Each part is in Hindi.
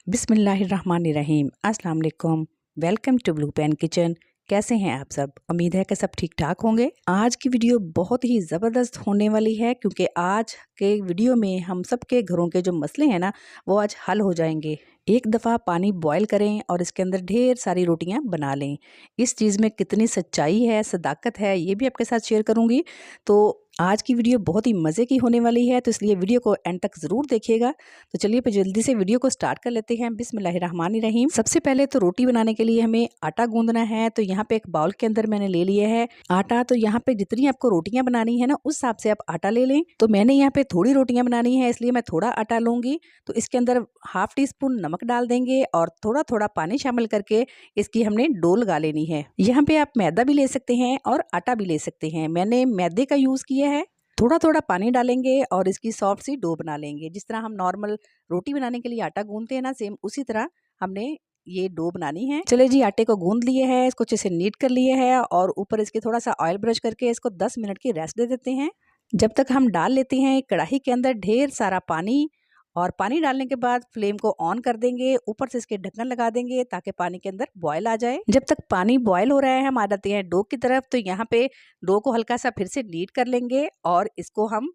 बिस्मिल्लाहिर्रहमानिर्रहीम। अस्सलाम वालेकुम। Welcome to Blue Pen Kitchen. कैसे हैं आप सब? उम्मीद है कि सब ठीक ठाक होंगे। आज की वीडियो बहुत ही ज़बरदस्त होने वाली है क्योंकि आज के वीडियो में हम सब के घरों के जो मसले हैं ना वो आज हल हो जाएंगे। एक दफ़ा पानी बॉयल करें और इसके अंदर ढेर सारी रोटियां बना लें। इस चीज़ में कितनी सच्चाई है, सदाकत है, ये भी आपके साथ शेयर करूंगी। तो आज की वीडियो बहुत ही मज़े की होने वाली है, तो इसलिए वीडियो को एंड तक ज़रूर देखिएगा। तो चलिए फिर जल्दी से वीडियो को स्टार्ट कर लेते हैं। बिस्मिल्लाहिर्रहमानिर्रहीम। सबसे पहले तो रोटी बनाने के लिए हमें आटा गूंदना है। तो यहाँ पे एक बाउल के अंदर मैंने ले लिया है आटा। तो यहाँ पे जितनी आपको रोटियां बनानी है ना उस हिसाब से आप आटा ले लें। तो मैंने यहाँ पे थोड़ी रोटियां बनानी है इसलिए मैं थोड़ा आटा लूंगी। तो इसके अंदर 1/2 टीस्पून नमक डाल देंगे और थोड़ा थोड़ा पानी शामिल करके इसकी हमने डो लगा लेनी है। यहाँ पे आप मैदा भी ले सकते हैं और आटा भी ले सकते हैं। मैंने मैदे का यूज़ किया है। थोड़ा थोड़ा पानी डालेंगे और इसकी सॉफ्ट सी डो बना लेंगे। जिस तरह हम नॉर्मल रोटी बनाने के लिए आटा गूंदते हैं ना, सेम उसी तरह हमने ये डो बनानी है। चले जी, आटे को गूंद लिए है, इसको अच्छे से नीट कर लिए है और ऊपर इसके थोड़ा सा ऑयल ब्रश करके इसको 10 मिनट की रेस्ट दे देते हैं। जब तक हम डाल लेते हैं कढ़ाई के अंदर ढेर सारा पानी। और पानी डालने के बाद फ्लेम को ऑन कर देंगे, ऊपर से इसके ढक्कन लगा देंगे ताकि पानी के अंदर बॉयल आ जाए। जब तक पानी बॉयल हो रहा है हम आ जाते हैं डो की तरफ। तो यहाँ पे डो को हल्का सा फिर से नीट कर लेंगे और इसको हम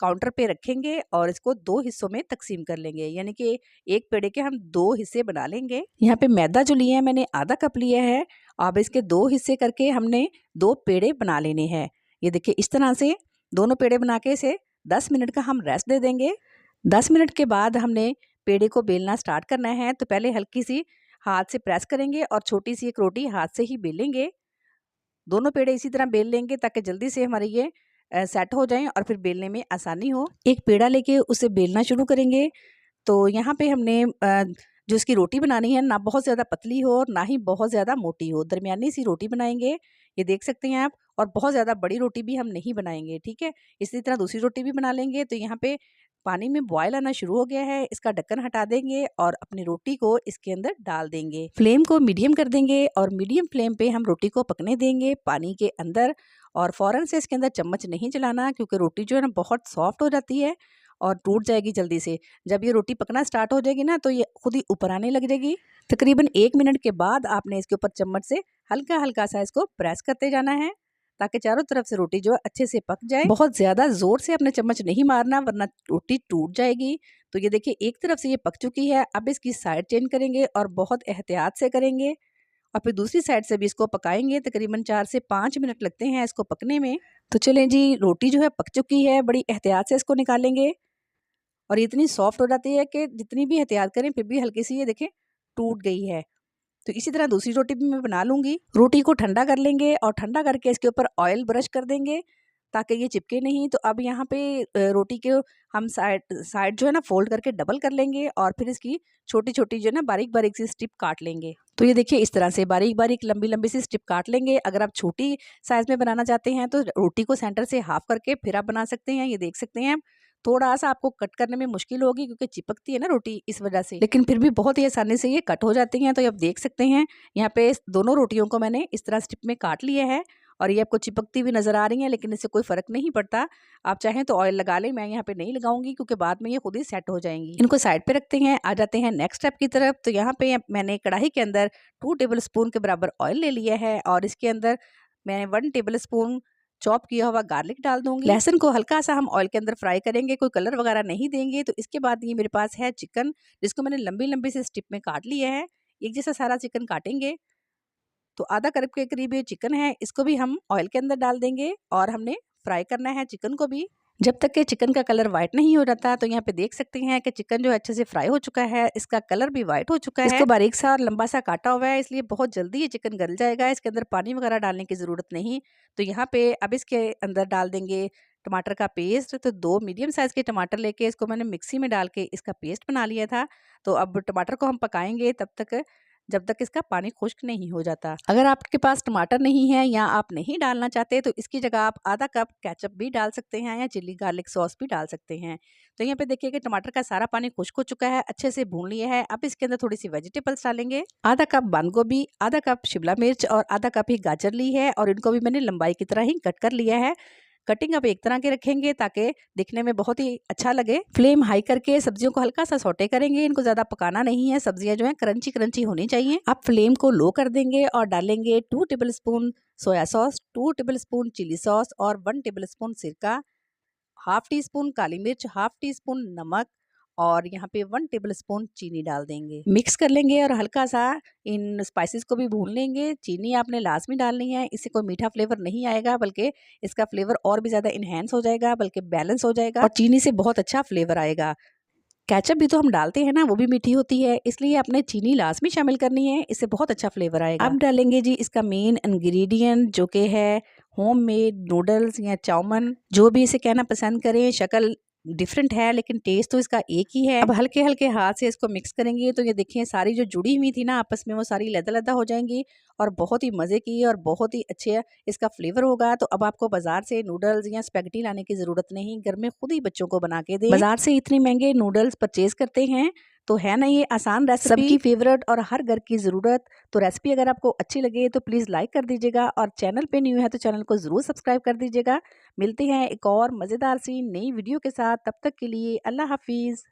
काउंटर पे रखेंगे और इसको 2 हिस्सों में तकसीम कर लेंगे, यानी कि एक पेड़े के हम 2 हिस्से बना लेंगे। यहाँ पे मैदा जो लिया है मैंने आधा कप लिया है। अब इसके 2 हिस्से करके हमने 2 पेड़े बना लेने हैं। ये देखिए इस तरह से दोनों पेड़े बना के इसे 10 मिनट का हम रेस्ट दे देंगे। 10 मिनट के बाद हमने पेड़े को बेलना स्टार्ट करना है। तो पहले हल्की सी हाथ से प्रेस करेंगे और छोटी सी एक रोटी हाथ से ही बेलेंगे। दोनों पेड़े इसी तरह बेल लेंगे ताकि जल्दी से हमारे ये सेट हो जाएं और फिर बेलने में आसानी हो। एक पेड़ा लेके उसे बेलना शुरू करेंगे। तो यहाँ पे हमने जो इसकी रोटी बनानी है ना बहुत ज़्यादा पतली हो और ना ही बहुत ज़्यादा मोटी हो, दरमियानी सी रोटी बनाएंगे। ये देख सकते हैं आप। और बहुत ज़्यादा बड़ी रोटी भी हम नहीं बनाएंगे, ठीक है। इसी तरह दूसरी रोटी भी बना लेंगे। तो यहाँ पे पानी में बॉयल आना शुरू हो गया है, इसका ढक्कन हटा देंगे और अपनी रोटी को इसके अंदर डाल देंगे। फ्लेम को मीडियम कर देंगे और मीडियम फ्लेम पे हम रोटी को पकने देंगे पानी के अंदर। और फ़ौरन से इसके अंदर चम्मच नहीं चलाना क्योंकि रोटी जो है ना बहुत सॉफ्ट हो जाती है और टूट जाएगी जल्दी से। जब ये रोटी पकना स्टार्ट हो जाएगी ना तो ये खुद ही ऊपर आने लग जाएगी। तकरीबन 1 मिनट के बाद आपने इसके ऊपर चम्मच से हल्का हल्का सा इसको प्रेस करते जाना है ताकि चारों तरफ से रोटी जो है अच्छे से पक जाए। बहुत ज़्यादा ज़ोर से अपने चम्मच नहीं मारना वरना रोटी टूट जाएगी। तो ये देखिए एक तरफ से ये पक चुकी है। अब इसकी साइड चेंज करेंगे और बहुत एहतियात से करेंगे और फिर दूसरी साइड से भी इसको पकाएंगे। तकरीबन 4 से 5 मिनट लगते हैं इसको पकने में। तो चलें जी, रोटी जो है पक चुकी है, बड़ी एहतियात से इसको निकालेंगे और इतनी सॉफ्ट हो जाती है कि जितनी भी एहतियात करें फिर भी हल्की सी ये देखें टूट गई है। तो इसी तरह दूसरी रोटी भी मैं बना लूँगी। रोटी को ठंडा कर लेंगे और ठंडा करके इसके ऊपर ऑयल ब्रश कर देंगे ताकि ये चिपके नहीं। तो अब यहाँ पे रोटी के हम साइड साइड जो है ना फोल्ड करके डबल कर लेंगे और फिर इसकी छोटी छोटी जो है ना बारीक बारीक सी स्ट्रिप काट लेंगे। तो ये देखिए इस तरह से बारीक बारीक लंबी लंबी सी स्ट्रिप काट लेंगे। अगर आप छोटी साइज़ में बनाना चाहते हैं तो रोटी को सेंटर से हाफ करके फिर आप बना सकते हैं। ये देख सकते हैं थोड़ा सा आपको कट करने में मुश्किल होगी क्योंकि चिपकती है ना रोटी इस वजह से, लेकिन फिर भी बहुत ही आसानी से ये कट हो जाती हैं। तो आप देख सकते हैं यहाँ पे दोनों रोटियों को मैंने इस तरह स्ट्रिप में काट लिया है और ये आपको चिपकती हुई नजर आ रही है, लेकिन इससे कोई फर्क नहीं पड़ता। आप चाहें तो ऑयल लगा लें, मैं यहाँ पे नहीं लगाऊंगी क्योंकि बाद में ये खुद ही सेट हो जाएंगी। इनको साइड पे रखते हैं, आ जाते हैं नेक्स्ट स्टेप की तरफ। तो यहाँ पे मैंने कढ़ाई के अंदर 2 टेबल स्पून के बराबर ऑयल ले लिया है और इसके अंदर मैं 1 टेबल स्पून चॉप किया हुआ गार्लिक डाल दूंगी। लहसुन को हल्का सा हम ऑयल के अंदर फ्राई करेंगे, कोई कलर वगैरह नहीं देंगे। तो इसके बाद ये मेरे पास है चिकन, जिसको मैंने लंबी लंबी से स्ट्रिप में काट लिया है। एक जैसा सारा चिकन काटेंगे। तो आधा कप के करीब ये चिकन है, इसको भी हम ऑयल के अंदर डाल देंगे और हमने फ्राई करना है चिकन को भी जब तक कि चिकन का कलर वाइट नहीं हो जाता। तो यहाँ पे देख सकते हैं कि चिकन जो है अच्छे से फ्राई हो चुका है, इसका कलर भी वाइट हो चुका है। इसको बारीक सा और लंबा सा काटा हुआ है इसलिए बहुत जल्दी ये चिकन गल जाएगा। इसके अंदर पानी वगैरह डालने की ज़रूरत नहीं। तो यहाँ पे अब इसके अंदर डाल देंगे टमाटर का पेस्ट। तो 2 मीडियम साइज़ के टमाटर लेके इसको मैंने मिक्सी में डाल के इसका पेस्ट बना लिया था। तो अब टमाटर को हम पकाएंगे तब तक जब तक इसका पानी खुश्क नहीं हो जाता। अगर आपके पास टमाटर नहीं है या आप नहीं डालना चाहते तो इसकी जगह आप आधा कप केचप भी डाल सकते हैं या चिल्ली गार्लिक सॉस भी डाल सकते हैं। तो यहाँ पे देखिए कि टमाटर का सारा पानी खुश्क हो चुका है, अच्छे से भून लिया है। अब इसके अंदर थोड़ी सी वेजिटेबल्स डालेंगे। आधा कप बंद गोभी, आधा कप शिमला मिर्च और आधा कप ही गाजर ली है और इनको भी मैंने लंबाई की तरह ही कट कर लिया है। कटिंग आप एक तरह के रखेंगे ताकि दिखने में बहुत ही अच्छा लगे। फ्लेम हाई करके सब्जियों को हल्का सा सौटे करेंगे, इनको ज़्यादा पकाना नहीं है। सब्जियां जो है क्रंची क्रंची होनी चाहिए। आप फ्लेम को लो कर देंगे और डालेंगे 2 tablespoon soya sauce, 2 tablespoon chilli sauce और 1 टेबलस्पून सिरका, हाफ टी स्पून काली मिर्च, हाफ टी स्पून नमक और यहाँ पे 1 टेबलस्पून चीनी डाल देंगे। मिक्स कर लेंगे और हल्का सा इन स्पाइसेस को भी भून लेंगे। चीनी आपने लास्ट में डालनी है, इससे कोई मीठा फ्लेवर नहीं आएगा, बल्कि इसका फ्लेवर और भी ज़्यादा इन्हेंस हो जाएगा, बल्कि बैलेंस हो जाएगा और चीनी से बहुत अच्छा फ्लेवर आएगा। केचप भी तो हम डालते हैं ना, वो भी मीठी होती है, इसलिए आपने चीनी लास्ट में शामिल करनी है, इससे बहुत अच्छा फ्लेवर आएगा। अब डालेंगे जी इसका मेन इंग्रेडिएंट जो कि है होममेड नूडल्स या चाउमन, जो भी इसे कहना पसंद करें। शक्ल डिफरेंट है लेकिन टेस्ट तो इसका एक ही है। अब हल्के हल्के हाथ से इसको मिक्स करेंगे तो ये देखिए सारी जो जुड़ी हुई थी ना आपस में, वो सारी लदा हो जाएंगी और बहुत ही मज़े की और बहुत ही अच्छे इसका फ्लेवर होगा। तो अब आपको बाजार से नूडल्स या स्पैगेटी लाने की ज़रूरत नहीं, घर में खुद ही बच्चों को बना के दें। बाजार से इतने महंगे नूडल्स परचेज करते हैं, तो है ना ये आसान रेसिपी, सबकी फेवरेट और हर घर की ज़रूरत। तो रेसिपी अगर आपको अच्छी लगे तो प्लीज़ लाइक कर दीजिएगा और चैनल पे न्यू है तो चैनल को ज़रूर सब्सक्राइब कर दीजिएगा। मिलते हैं एक और मज़ेदार सी नई वीडियो के साथ, तब तक के लिए अल्लाह हाफिज़।